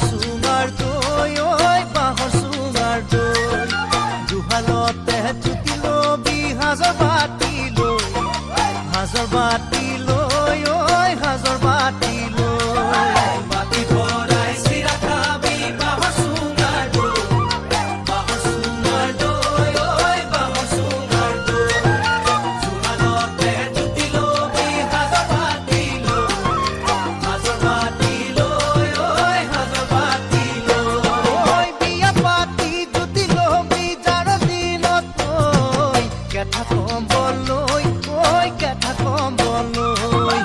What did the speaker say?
চুঙাৰ দৈ ঐ বাঁহৰ চুঙাৰ দৈ জুহালতে জুতি লবি সাজৰ বাতি লৈ ঐ সাজৰ বাতি লৈ বাতি ভৰাই চিৰা খাবি বাঁহৰ চুঙাৰ দৈ ঐ বাঁহৰ চুঙাৰ দৈ জুহালতে জুতি লবি সাজৰ বাতি লৈ বিয়া পাতি জুতি লবি যাৰ দিনত কেঁথা কম্বল লৈ কেঁথা কম্বল লৈ